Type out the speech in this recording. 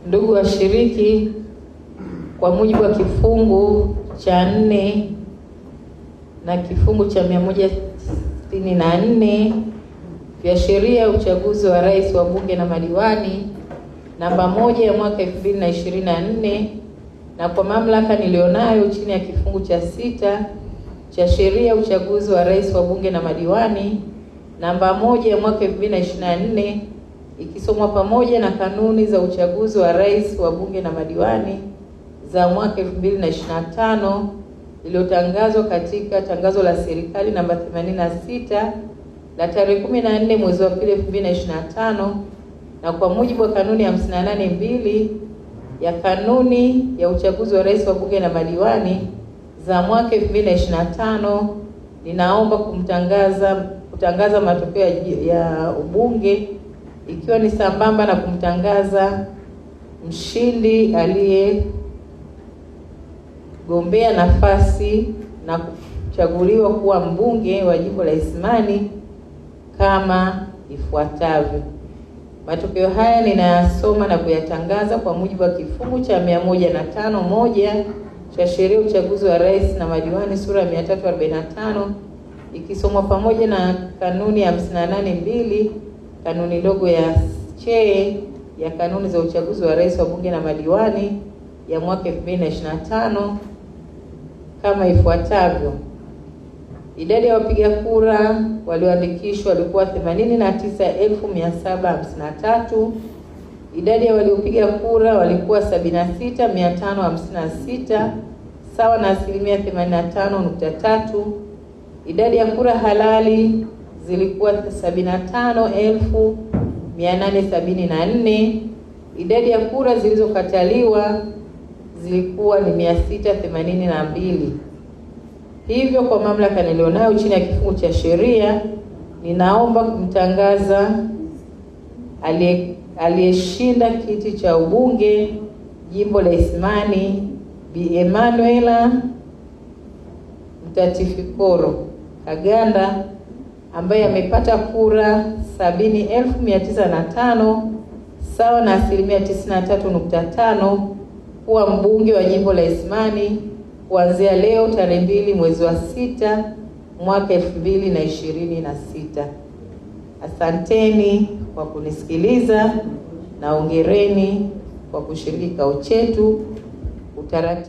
Ndugu washiriki, kwa mujibu wa kifungu cha 4 na kifungu cha 164 vya sheria ya uchaguzi wa rais, wa bunge na madiwani namba 1 ya mwaka 2024, na kwa mamlaka nilionayo chini ya kifungu cha 6 cha sheria ya uchaguzi wa rais, wa bunge na madiwani namba 1 ya mwaka 2024, ikisomwa pamoja na kanuni za uchaguzi wa rais, wa bunge na madiwani za mwaka 2025 iliyotangazwa katika tangazo la serikali namba 86 la tarehe 14 mwezi wa pili 2025, na kwa mujibu wa kanuni ya 58(2) ya kanuni ya uchaguzi wa rais, wa bunge na madiwani za mwaka 2025, ninaomba kutangaza matokeo ya ubunge, ikiwa ni sambamba na kumtangaza mshindi aliyegombea nafasi na kuchaguliwa kuwa mbunge wa jimbo la Isimani kama ifuatavyo. Matokeo haya ninayasoma na kuyatangaza kwa mujibu wa kifungu cha 105(1) cha sheria ya uchaguzi wa rais na madiwani sura ya 345, ikisomwa pamoja na kanuni ya 58(2) kanuni ndogo ya che ya kanuni za uchaguzi wa rais, wa bunge na madiwani ya mwaka 2025 kama ifuatavyo. Idadi ya wapiga kura walioandikishwa walikuwa 89,753. Idadi ya waliopiga kura walikuwa 76,556, sawa na 85.3%. Idadi ya kura halali zilikuwa 75,874. Idadi ya kura zilizokataliwa zilikuwa ni 682. Hivyo kwa mamlaka nilionayo chini ya kifungu cha sheria, ninaomba kumtangaza aliyeshinda kiti cha ubunge jimbo la Isimani Bi Emanuela Mtatifikoro Kaganda, ambaye amepata kura 70,905 sawa na 93.5% kuwa mbunge wa jimbo la Isimani kuanzia leo tarehe 2 mwezi wa 6 mwaka 2026. Asanteni kwa kunisikiliza na hongereni kwa kushiriki kikao chetu. Utaratibu